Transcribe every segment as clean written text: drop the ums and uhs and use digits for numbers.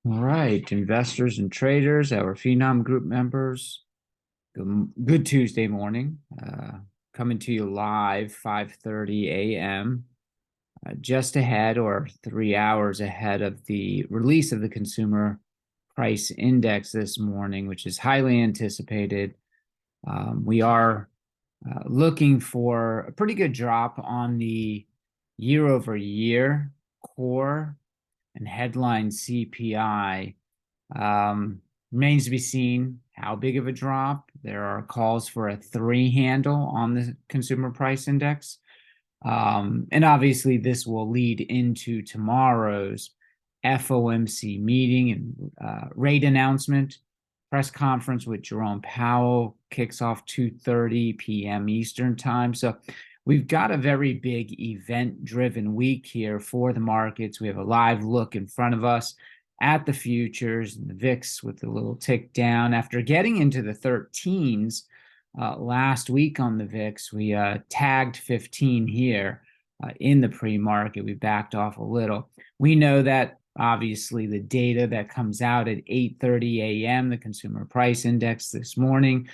All right, investors and traders, our Finom group members, good Tuesday morning. Coming to you live 5:30 a.m. Just ahead or 3 hours ahead of the release of the consumer price index this morning, which is highly anticipated. We are looking for a pretty good drop on the year over year core and headline CPI. Remains to be seen how big of a drop. There are calls for a 3 handle on the consumer price index. And obviously, this will lead into tomorrow's FOMC meeting and rate announcement. Press conference with Jerome Powell kicks off 2:30 p.m. Eastern time. So we've got a very big event-driven week here for the markets. We have a live look in front of us at the futures and the VIX with a little tick down. After getting into the 13s last week on the VIX, we tagged 15 here in the pre-market. We backed off a little. We know that obviously the data that comes out at 8:30 a.m., the consumer price index this morning,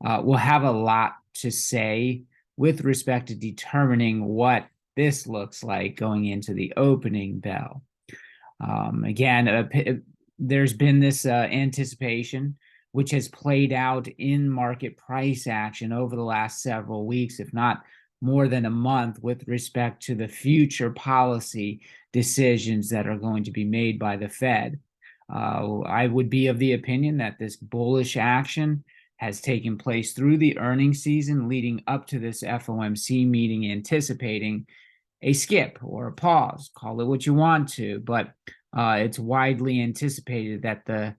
will have a lot to say with respect to determining what this looks like going into the opening bell. Again, there's been this anticipation, which has played out in market price action over the last several weeks, if not more than a month, with respect to the future policy decisions that are going to be made by the Fed. I would be of the opinion that this bullish action has taken place through the earnings season leading up to this FOMC meeting, anticipating a skip or a pause, call it what you want to, but it's widely anticipated that the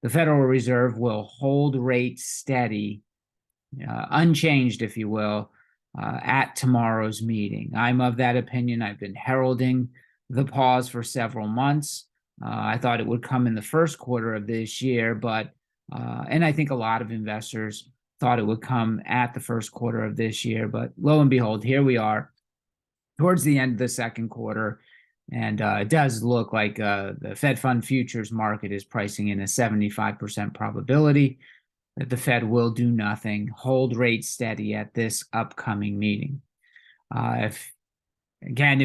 Federal Reserve will hold rates steady, unchanged, if you will, at tomorrow's meeting. I'm of that opinion. I've been heralding the pause for several months. I thought it would come in the first quarter of this year, but and I think a lot of investors thought it would come at the first quarter of this year, but lo and behold, here we are towards the end of the second quarter. And it does look like the Fed Fund futures market is pricing in a 75% probability that the Fed will do nothing, hold rates steady at this upcoming meeting. If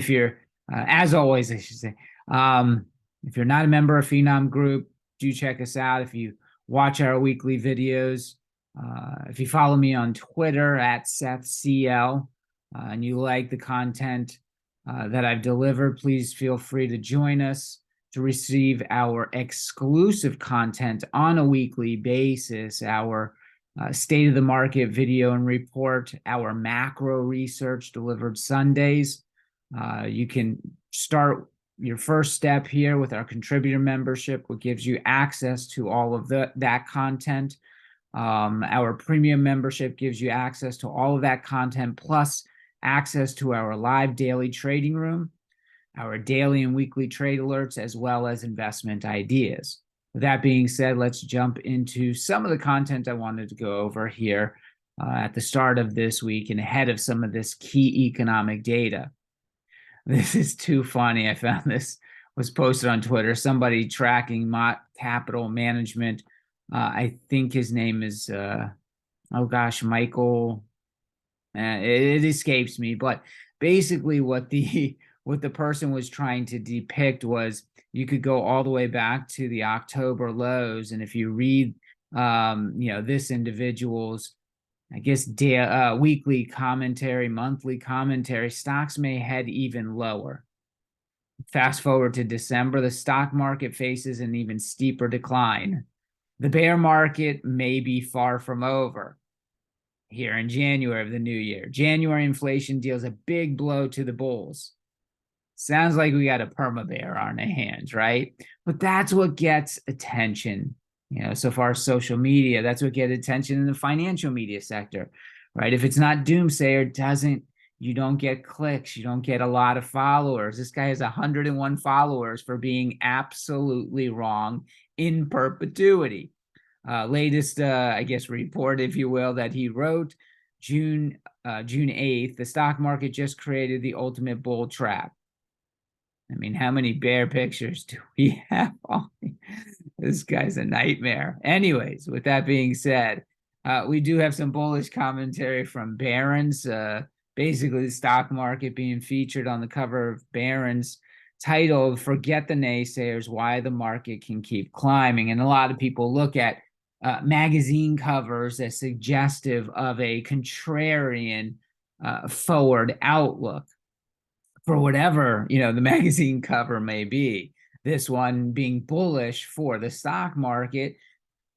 you're, as always, I should say, if you're not a member of Finom Group, do check us out. If you watch our weekly videos, if you follow me on Twitter at SethCL, and you like the content that I've delivered, please feel free to join us to receive our exclusive content on a weekly basis, our state of the market video and report, our macro research delivered Sundays. You can start your first step here with our contributor membership, which gives you access to all of that content. Our premium membership gives you access to all of that content, plus access to our live daily trading room, our daily and weekly trade alerts, as well as investment ideas. With that being said, let's jump into some of the content I wanted to go over here at the start of this week and ahead of some of this key economic data. This is too funny. I found this was posted on Twitter. Somebody tracking capital management. I think his name is, Michael. It escapes me, but basically what the person was trying to depict was you could go all the way back to the October lows, and if you read this individual's, I guess, weekly commentary, monthly commentary, stocks may head even lower. Fast forward to December, the stock market faces an even steeper decline. The bear market may be far from over. Here in January of the new year, January inflation deals a big blow to the bulls. Sounds like we got a perma bear on our hands, right? But that's what gets attention, so far as social media. That's what gets attention in the financial media sector, right? If it's not doomsayer, you don't get clicks, you don't get a lot of followers. This guy has 101 followers for being absolutely wrong in perpetuity. Latest, report, if you will, that he wrote June 8th, the stock market just created the ultimate bull trap. I mean, how many bear pictures do we have? This guy's a nightmare. Anyways, with that being said, we do have some bullish commentary from Barron's. Basically, the stock market being featured on the cover of Barron's, titled "Forget the Naysayers: Why the Market Can Keep Climbing." And a lot of people look at magazine covers as suggestive of a contrarian forward outlook for whatever the magazine cover may be. This one being bullish for the stock market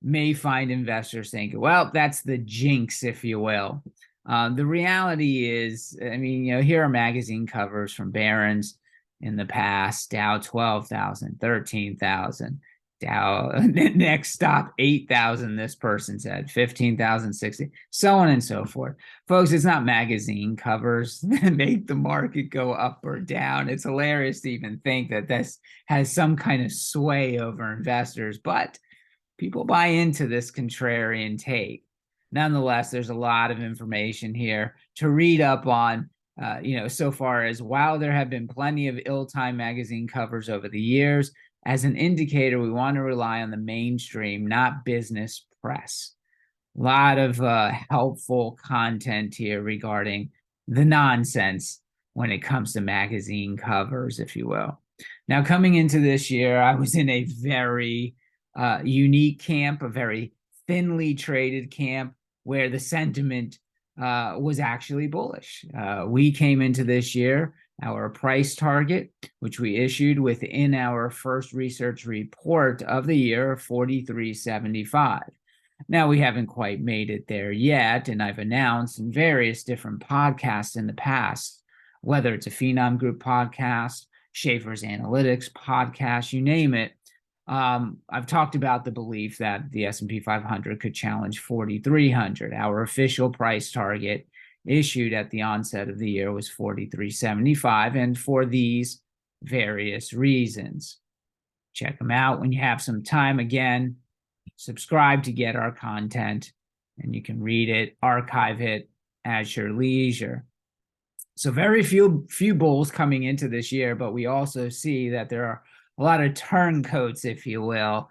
may find investors thinking, well, that's the jinx, if you will. The reality is, I mean, here are magazine covers from Barron's in the past: Dow 12,000, 13,000, Dow next stop 8,000. This person said 15,060, so on and so forth. Folks, it's not magazine covers that make the market go up or down. It's hilarious to even think that this has some kind of sway over investors, but people buy into this contrarian take. Nonetheless, there's a lot of information here to read up on, so far as while there have been plenty of ill-timed magazine covers over the years, as an indicator, we want to rely on the mainstream, not business press. A lot of helpful content here regarding the nonsense when it comes to magazine covers, if you will. Now, coming into this year, I was in a very unique camp, a very thinly traded camp, where the sentiment was actually bullish. We came into this year, our price target, which we issued within our first research report of the year, 43.75. Now, we haven't quite made it there yet, and I've announced in various different podcasts in the past, whether it's a Finom Group podcast, Schaefer's Analytics podcast, you name it, I've talked about the belief that the S&P 500 could challenge 4,300. Our official price target issued at the onset of the year was 43.75, and for these various reasons. Check them out when you have some time. Again, subscribe to get our content, and you can read it, archive it at your leisure. So very few bulls coming into this year, but we also see that there are a lot of turncoats, if you will.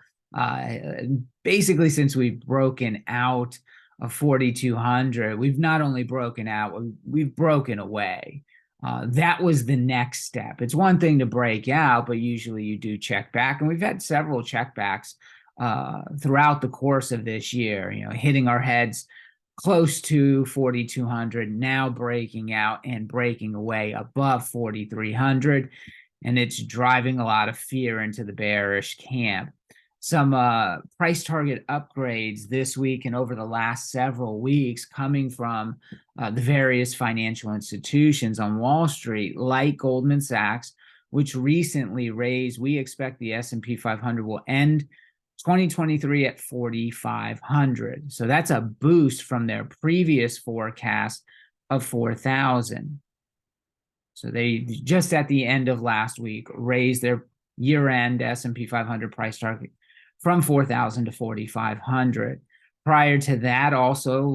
Basically, since we've broken out of 4,200, we've not only broken out, we've broken away. That was the next step. It's one thing to break out, but usually you do check back. And we've had several checkbacks throughout the course of this year, hitting our heads close to 4,200, now breaking out and breaking away above 4,300. And it's driving a lot of fear into the bearish camp. Some price target upgrades this week and over the last several weeks coming from the various financial institutions on Wall Street, like Goldman Sachs, which recently raised. We expect the S&P 500 will end 2023 at 4,500. So that's a boost from their previous forecast of 4,000. So they just at the end of last week raised their year-end S&P 500 price target from 4,000 to 4,500. Prior to that, also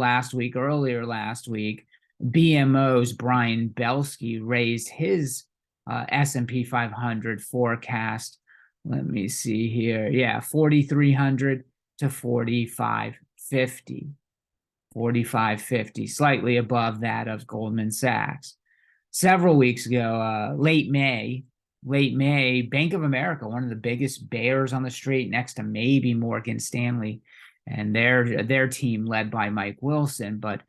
earlier last week, BMO's Brian Belsky raised his S&P 500 forecast. Let me see here. Yeah, 4,300 to 4,550. 4,550, slightly above that of Goldman Sachs. Several weeks ago, late May, Bank of America, one of the biggest bears on the street next to maybe Morgan Stanley and their team led by Mike Wilson, but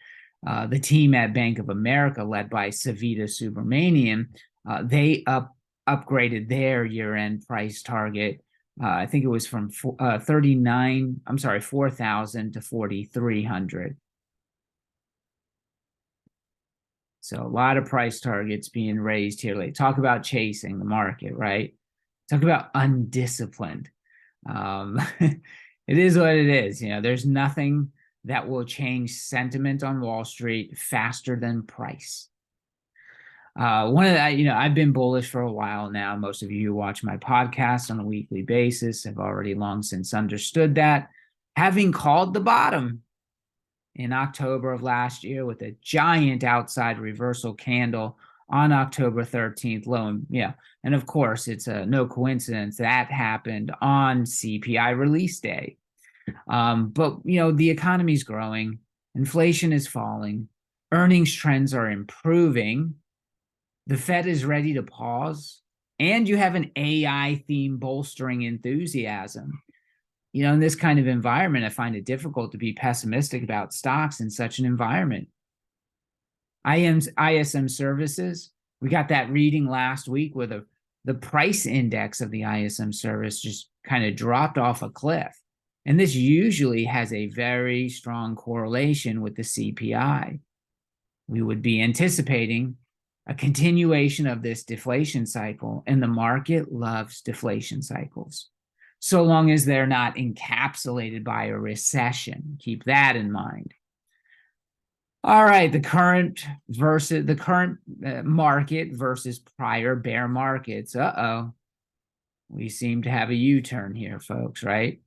the team at Bank of America led by Savita Subramanian, they upgraded their year-end price target. I think it was from 4,000 to 4,300. So a lot of price targets being raised here. Like, talk about chasing the market, right? Talk about undisciplined. It is what it is. There's nothing that will change sentiment on Wall Street faster than price. I've been bullish for a while now. Most of you who watch my podcast on a weekly basis have already long since understood that. Having called the bottom in October of last year with a giant outside reversal candle on October 13th. And of course, it's no coincidence that happened on CPI release day. But the economy's growing, inflation is falling, earnings trends are improving, the Fed is ready to pause, and you have an AI theme bolstering enthusiasm. In this kind of environment, I find it difficult to be pessimistic about stocks in such an environment. ISM services, we got that reading last week where the price index of the ISM service just kind of dropped off a cliff. And this usually has a very strong correlation with the CPI. We would be anticipating a continuation of this deflation cycle, and the market loves deflation cycles, so long as they're not encapsulated by a recession. Keep that in mind. All right, the current market versus prior bear markets. We seem to have a U-turn here, folks, right?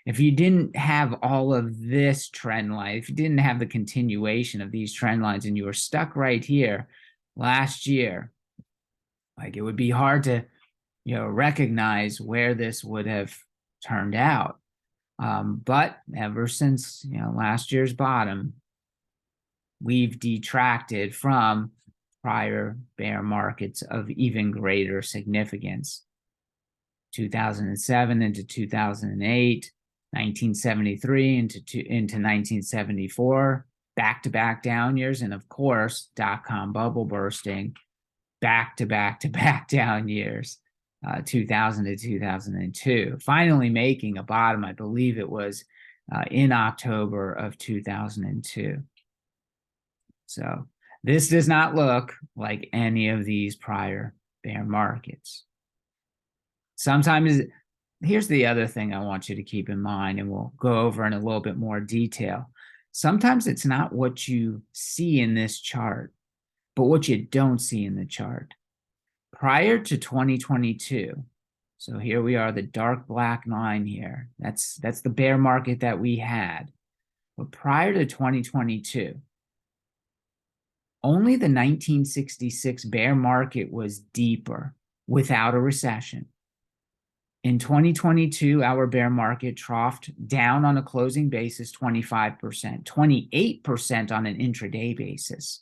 If you didn't have all of this trend line, if you didn't have the continuation of these trend lines and you were stuck right here last year, like, it would be hard to recognize where this would have turned out. But ever since last year's bottom, we've detracted from prior bear markets of even greater significance. 2007 into 2008, 1973 into 1974, back-to-back down years, and of course, dot-com bubble bursting, back-to-back down years, 2000 to 2002, finally making a bottom. I believe it was in October of 2002. So this does not look like any of these prior bear markets. Sometimes, here's the other thing I want you to keep in mind, and we'll go over in a little bit more detail. Sometimes it's not what you see in this chart, but what you don't see in the chart. Prior to 2022, so here we are, the dark black line here. That's the bear market that we had. But prior to 2022, only the 1966 bear market was deeper without a recession. In 2022, our bear market troughed down on a closing basis 25%, 28% on an intraday basis.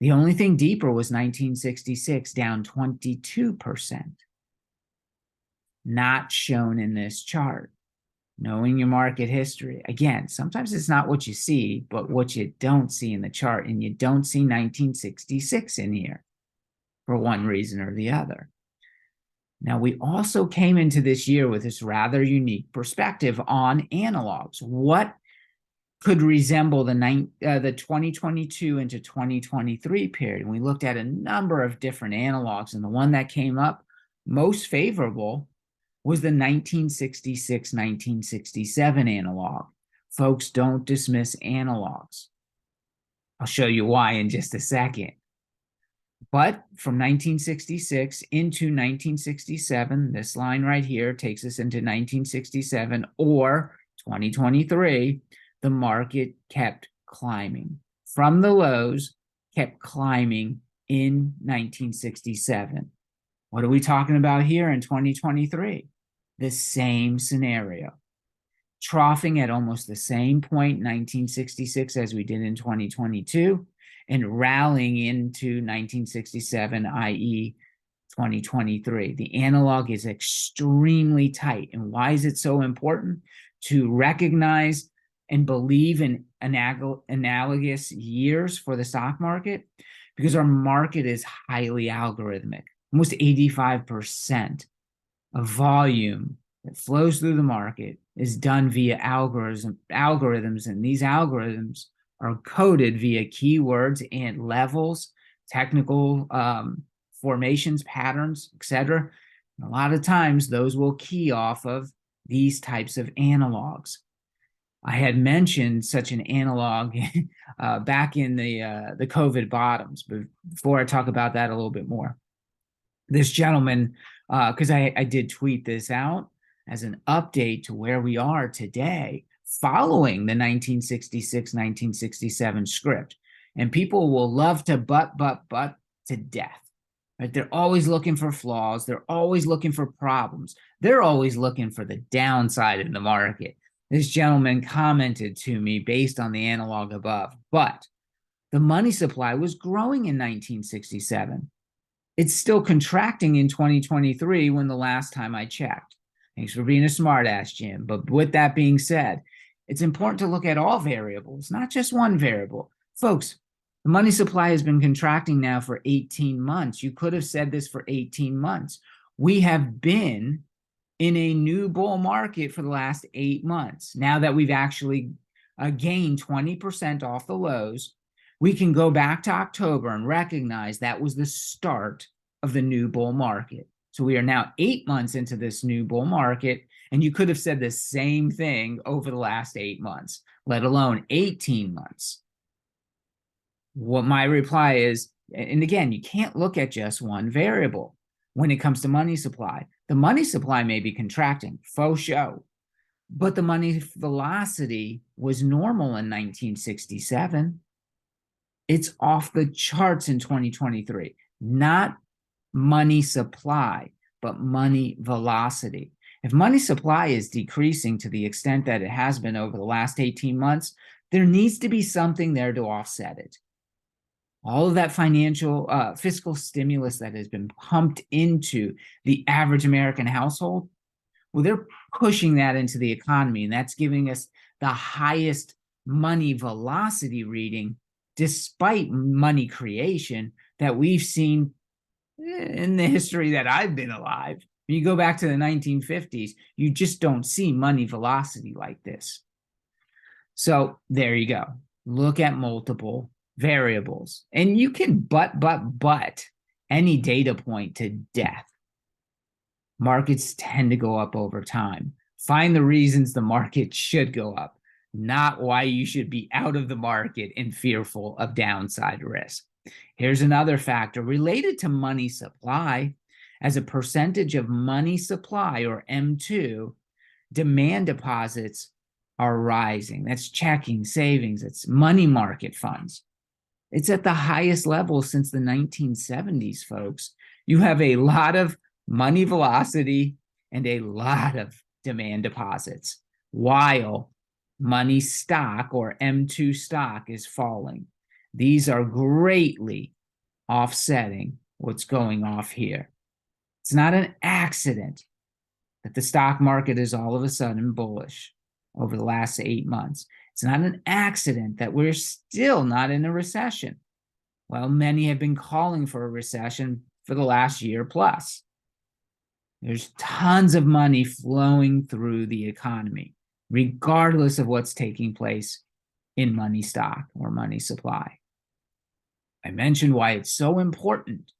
The only thing deeper was 1966, down 22%. Not shown in this chart. Knowing your market history. Again, sometimes it's not what you see, but what you don't see in the chart. And you don't see 1966 in here for one reason or the other. Now, we also came into this year with this rather unique perspective on analogs. What could resemble the 2022 into 2023 period? And we looked at a number of different analogs, and the one that came up most favorable was the 1966-1967 analog. Folks, don't dismiss analogs. I'll show you why in just a second. But from 1966 into 1967, this line right here takes us into 1967 or 2023, the market kept climbing. From the lows, kept climbing in 1967. What are we talking about here in 2023? The same scenario. Troughing at almost the same point in 1966 as we did in 2022, and rallying into 1967, i.e. 2023. The analog is extremely tight. And why is it so important to recognize and believe in analogous years for the stock market? Because our market is highly algorithmic. Almost 85% of volume that flows through the market is done via algorithms, and these algorithms are coded via keywords and levels, technical formations, patterns, etc. A lot of times those will key off of these types of analogs. I had mentioned such an analog back in the COVID bottoms, but before I talk about that a little bit more, this gentleman, because I did tweet this out as an update to where we are today, following the 1966-1967 script. And people will love to but to death. Right? They're always looking for flaws. They're always looking for problems. They're always looking for the downside in the market. This gentleman commented to me based on the analog above, but the money supply was growing in 1967. It's still contracting in 2023 when the last time I checked. Thanks for being a smartass, Jim. But with that being said, it's important to look at all variables, not just one variable. Folks, the money supply has been contracting now for 18 months. You could have said this for 18 months. We have been in a new bull market for the last 8 months. Now that we've actually gained 20% off the lows, we can go back to October and recognize that was the start of the new bull market. So we are now 8 months into this new bull market, and you could have said the same thing over the last 8 months, let alone 18 months. What my reply is, and again, you can't look at just one variable when it comes to money supply. The money supply may be contracting, faux show, but the money velocity was normal in 1967. It's off the charts in 2023, not money supply, but money velocity. If money supply is decreasing to the extent that it has been over the last 18 months, there needs to be something there to offset it. All of that fiscal stimulus that has been pumped into the average American household, well, they're pushing that into the economy, and that's giving us the highest money velocity reading despite money creation that we've seen in the history that I've been alive. When you go back to the 1950s, you just don't see money velocity like this. So there you go. Look at multiple variables, and you can but any data point to death. Markets tend to go up over time. Find the reasons the market should go up, not why you should be out of the market and fearful of downside risk. Here's another factor related to money supply. As a percentage of money supply, or M2, demand deposits are rising. That's checking, savings, it's money market funds. It's at the highest level since the 1970s, folks. You have a lot of money velocity and a lot of demand deposits, while money stock, or M2 stock, is falling. These are greatly offsetting what's going off here. It's not an accident that the stock market is all of a sudden bullish over the last 8 months. It's not an accident that we're still not in a recession. Well, many have been calling for a recession for the last year plus. There's tons of money flowing through the economy, regardless of what's taking place in money stock or money supply. I mentioned why it's so important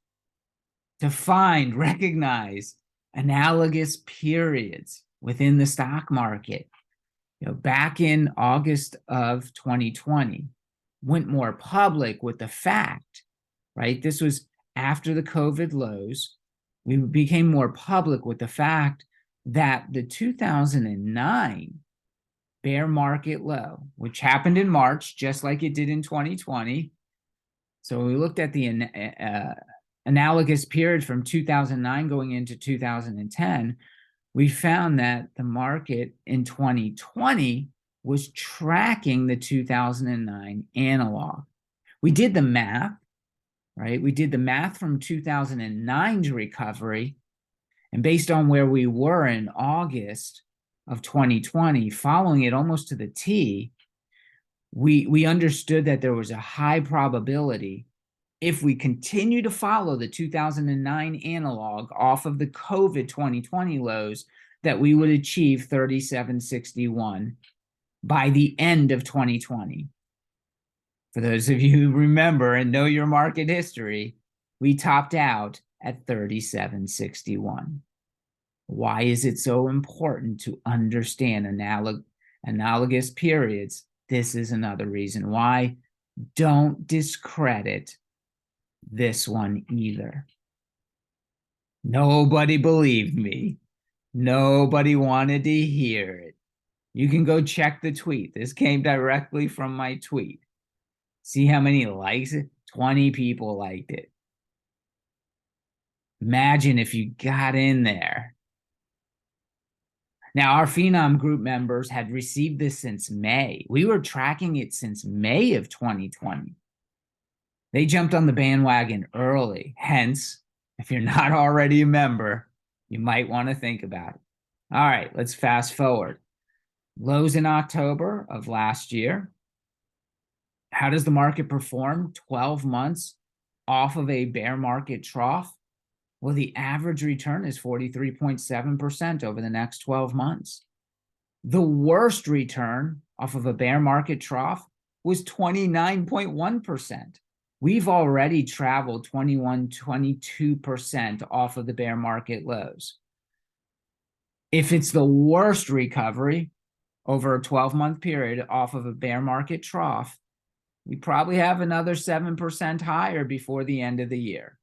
to find, recognize analogous periods within the stock market. Back in August of 2020, went more public with the fact, right? This was after the COVID lows. We became more public with the fact that the 2009 bear market low, which happened in March, just like it did in 2020. So we looked at the analogous period from 2009 going into 2010. We found that the market in 2020 was tracking the 2009 analog. We did the math, right? We did the math from 2009's recovery, and based on where we were in August of 2020, following it almost to the T, we understood that there was a high probability, if we continue to follow the 2009 analog off of the COVID 2020 lows, that we would achieve 3761 by the end of 2020. For those of you who remember and know your market history, we topped out at 3761. Why is it so important to understand analogous periods? This is another reason why. Don't discredit this one either. Nobody believed me. Nobody wanted to hear it. You can go check the tweet. This came directly from my tweet. See how many likes it? 20 people liked it. Imagine if you got in there. Now, our Finom group members had received this since May. We were tracking it since May of 2020. They jumped on the bandwagon early. Hence, if you're not already a member, you might want to think about it. All right, let's fast forward. Lows in October of last year. How does the market perform 12 months off of a bear market trough? Well, the average return is 43.7% over the next 12 months. The worst return off of a bear market trough was 29.1%. We've already traveled 21, 22% off of the bear market lows. If it's the worst recovery over a 12-month period off of a bear market trough, we probably have another 7% higher before the end of the year.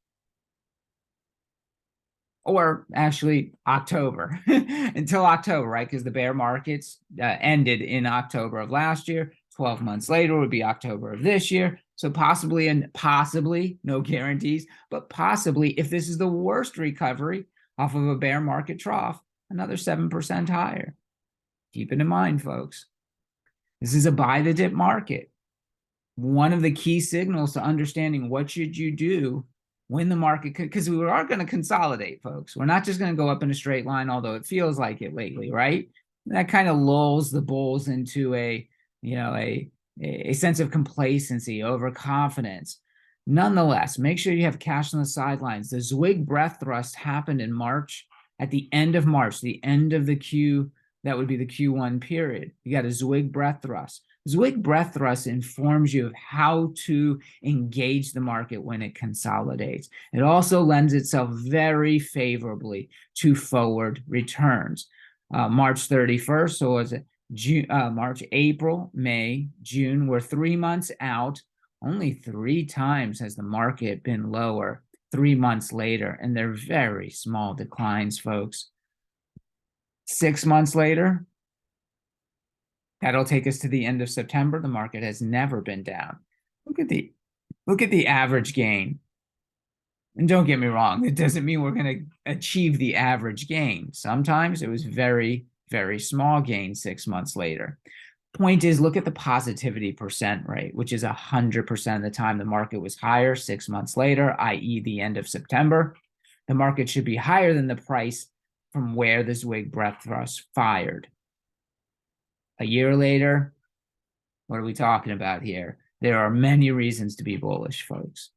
Or actually October, until October, right? Because the bear markets ended in October of last year. 12 months later would be October of this year. So possibly, and possibly, no guarantees, but possibly, if this is the worst recovery off of a bear market trough, another 7% higher. Keep it in mind, folks. This is a buy the dip market. One of the key signals to understanding what should you do when the market, because we are going to consolidate, folks. We're not just going to go up in a straight line, although it feels like it lately, right? That kind of lulls the bulls into a sense of complacency, overconfidence. Nonetheless, make sure you have cash on the sidelines. The Zwig breath thrust happened in March, at the end of March, the end of the Q, that would be the Q1 period. You got a Zwig breath thrust. Zwig breath thrust informs you of how to engage the market when it consolidates. It also lends itself very favorably to forward returns. March 31st, so was it March, April, May, June, we're 3 months out. Only 3 times has the market been lower 3 months later, and they're very small declines, folks. 6 months later, that'll take us to the end of September. The market has never been down. Look at the average gain. And don't get me wrong, it doesn't mean we're going to achieve the average gain. Sometimes it was very, very small gain 6 months later. Point is, look at the positivity percent rate, which is 100% of the time the market was higher 6 months later, i.e. the end of September. The market should be higher than the price from where the Zwig breath thrust fired. A year later, what are we talking about here? There are many reasons to be bullish, folks.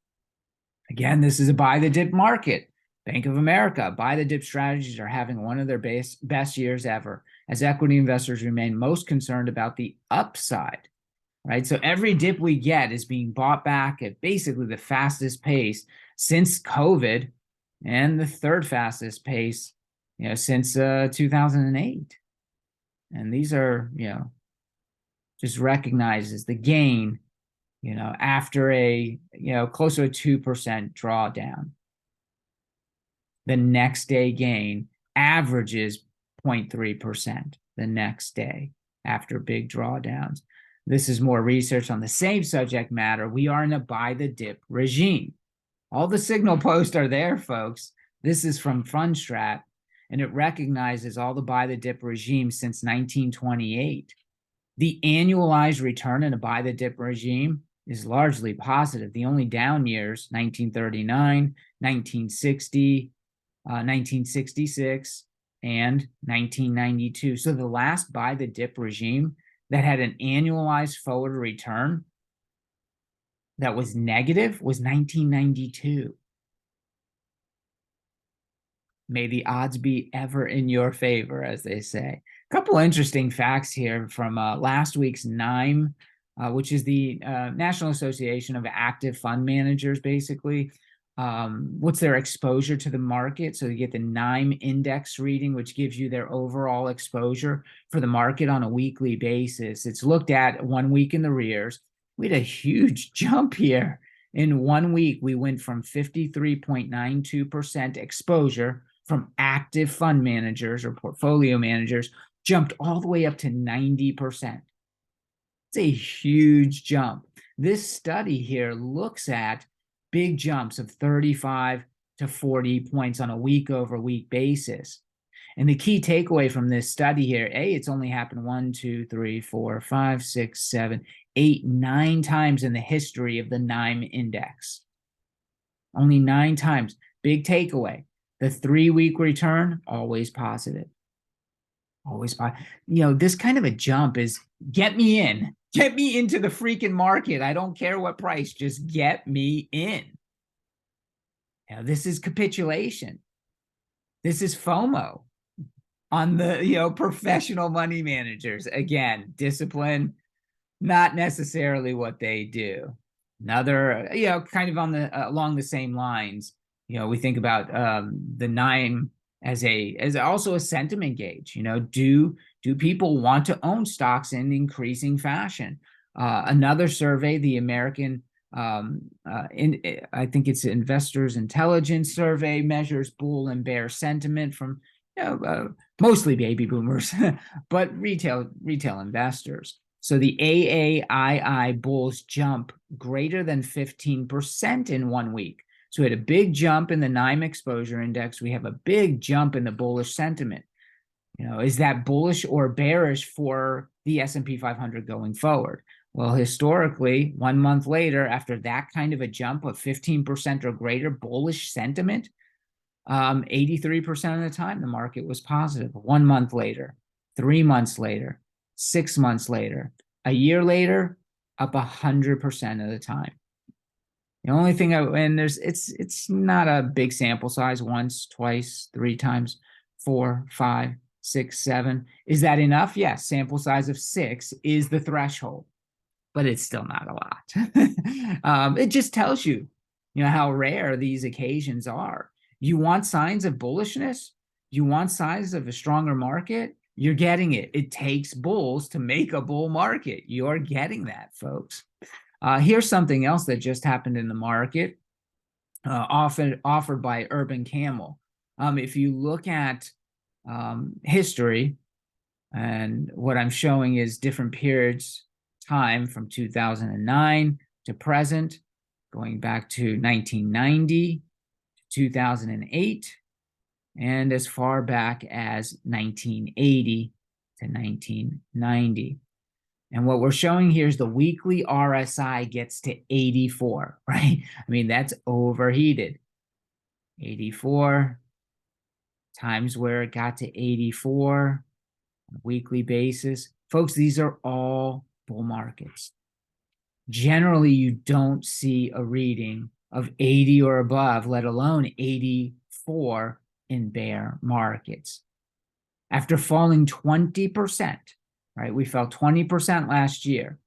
Again, this is a buy the dip market. Bank of America, buy the dip strategies are having one of their best years ever, as equity investors remain most concerned about the upside, right? So every dip we get is being bought back at basically the fastest pace since COVID, and the third fastest pace, since 2008. And these are, just recognizes the gain, after a, close to a 2% drawdown. The next day gain averages 0.3% the next day after big drawdowns. This is more research on the same subject matter. We are in a buy the dip regime. All the signal posts are there, folks. This is from Fundstrat, and it recognizes all the buy the dip regimes since 1928. The annualized return in a buy the dip regime is largely positive. The only down years, 1939, 1960, 1966, and 1992. So the last buy the dip regime that had an annualized forward return that was negative was 1992. May the odds be ever in your favor, as they say. A couple interesting facts here from last week's NIME, which is the National Association of Active Fund Managers, basically. What's their exposure to the market? So you get the NIME index reading, which gives you their overall exposure for the market on a weekly basis. It's looked at 1 week in the rears. We had a huge jump here. In 1 week, we went from 53.92% exposure from active fund managers or portfolio managers, jumped all the way up to 90%. It's a huge jump. This study here looks at big jumps of 35 to 40 points on a week over week basis. And the key takeaway from this study here, it's only happened 1, 2, 3, 4, 5, 6, 7, 8, 9 times in the history of the NIME index. Only 9 times. Big takeaway. The 3-week return, always positive. Always positive. This kind of a jump is get me in. Get me into the freaking market. I don't care what price. Just get me in. This is capitulation. This is FOMO on the professional money managers. Again, discipline, not necessarily what they do. Another, kind of on the along the same lines. We think about the NIME as also a sentiment gauge. Do people want to own stocks in increasing fashion? Another survey, the American I think it's Investors Intelligence Survey, measures bull and bear sentiment from mostly baby boomers, but retail investors. So the AAII bulls jump greater than 15% in 1 week. So we had a big jump in the NIME exposure index. We have a big jump in the bullish sentiment. Is that bullish or bearish for the S&P 500 going forward? Well, historically, 1 month later, after that kind of a jump of 15% or greater bullish sentiment, 83% of the time, the market was positive. 1 month later, 3 months later, 6 months later, a year later, up 100% of the time. The only thing it's not a big sample size, once, twice, 3 times, 4, 5, 6, 7. Is that enough? Yes, sample size of 6 is the threshold, but it's still not a lot. It just tells you, how rare these occasions are. You want signs of bullishness? You want signs of a stronger market? You're getting it. It takes bulls to make a bull market. You're getting that, folks. Here's something else that just happened in the market, offered by Urban Camel. If you look at history, and what I'm showing is different periods time from 2009 to present, going back to 1990 to 2008, and as far back as 1980 to 1990. And what we're showing here is the weekly RSI gets to 84, right? I mean, that's overheated. 84 times where it got to 84 on a weekly basis. Folks, these are all bull markets. Generally, you don't see a reading of 80 or above, let alone 84 in bear markets. After falling 20%, right? We fell 20% last year.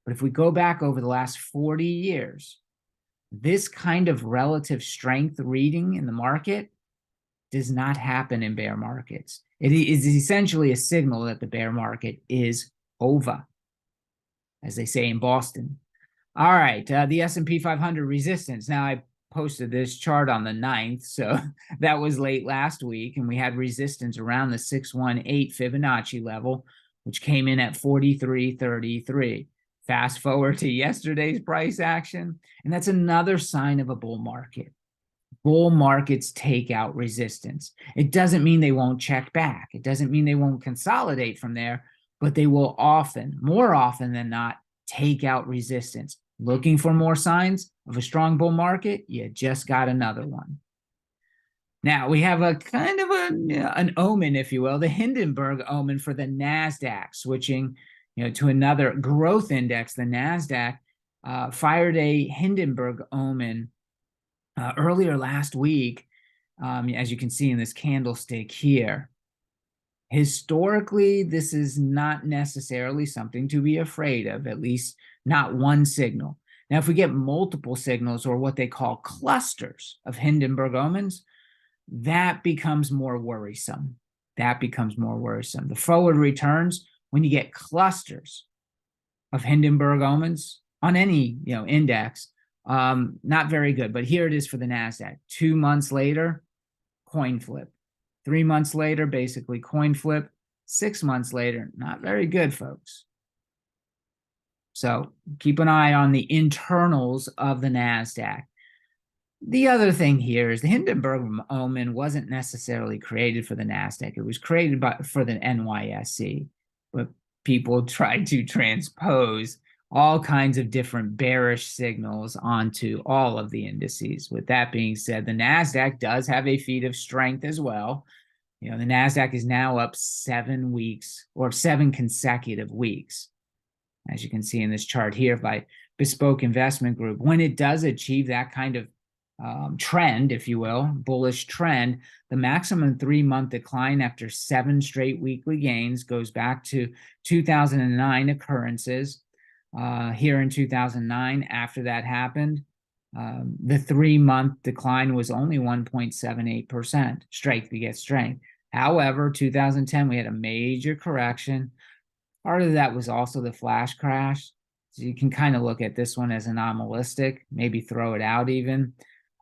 But if we go back over the last 40 years, this kind of relative strength reading in the market does not happen in bear markets. It is essentially a signal that the bear market is over, as they say in Boston. All right, the S&P 500 resistance. Now, I posted this chart on the 9th, so that was late last week, and we had resistance around the 618 Fibonacci level, which came in at 43.33. Fast forward to yesterday's price action, and that's another sign of a bull market. Bull markets take out resistance. It doesn't mean they won't check back. It doesn't mean they won't consolidate from there, but they will often, more often than not, take out resistance. Looking for more signs of a strong bull market? You just got another one. Now, we have a kind of an omen, if you will, the Hindenburg omen for the NASDAQ, switching to another growth index. The NASDAQ fired a Hindenburg omen earlier last week, as you can see in this candlestick here. Historically, this is not necessarily something to be afraid of, at least not one signal. Now, if we get multiple signals, or what they call clusters of Hindenburg omens, that becomes more worrisome. That becomes more worrisome. The forward returns, when you get clusters of Hindenburg omens on any index, not very good. But here it is for the NASDAQ. 2 months later, coin flip. 3 months later, basically coin flip. 6 months later, not very good, folks. So keep an eye on the internals of the NASDAQ. The other thing here is the Hindenburg moment wasn't necessarily created for the NASDAQ. It was created for the NYSE, but people tried to transpose all kinds of different bearish signals onto all of the indices. With that being said, the NASDAQ does have a feat of strength as well. The NASDAQ is now up 7 weeks or 7 consecutive weeks, as you can see in this chart here by Bespoke Investment Group. When it does achieve that kind of trend, if you will, bullish trend, the maximum 3-month decline after 7 straight weekly gains goes back to 2009 occurrences. Here in 2009, after that happened, the 3-month decline was only 1.78%. Strength begets strength. However, 2010, we had a major correction. Part of that was also the flash crash. So you can kind of look at this one as anomalistic, maybe throw it out even.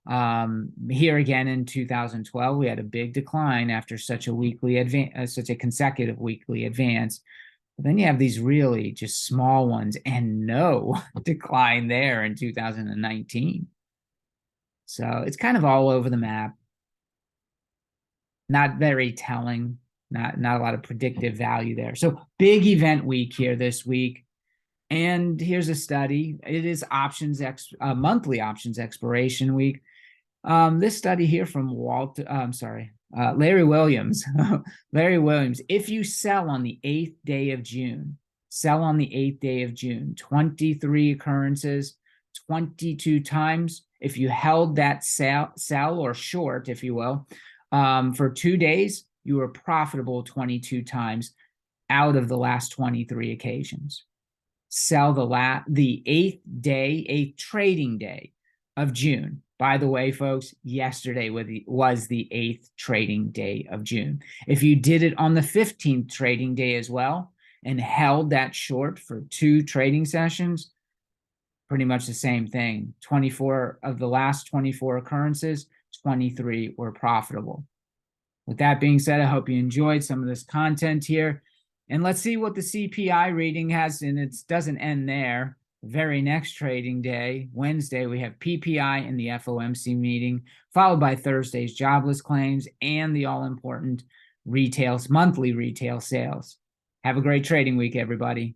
Here again in 2012, we had a big decline after such a weekly advance, such a consecutive weekly advance. But then you have these really just small ones and no decline there in 2019. So it's kind of all over the map. Not very telling, not a lot of predictive value there. So big event week here this week. And here's a study. It is monthly options expiration week. This study here from Larry Williams. Larry Williams. If you sell on the 8th day of June, 23 occurrences, 22 times. If you held that sell or short, if you will, for 2 days, you were profitable 22 times out of the last 23 occasions. Sell the 8th trading day of June. By the way, folks, yesterday was the 8th trading day of June. If you did it on the 15th trading day as well and held that short for 2 trading sessions, pretty much the same thing. 24 of the last 24 occurrences, 23 were profitable. With that being said, I hope you enjoyed some of this content here. And let's see what the CPI reading has, and it doesn't end there. The very next trading day, Wednesday, we have PPI in the FOMC meeting, followed by Thursday's jobless claims and the all-important monthly retail sales. Have a great trading week, everybody.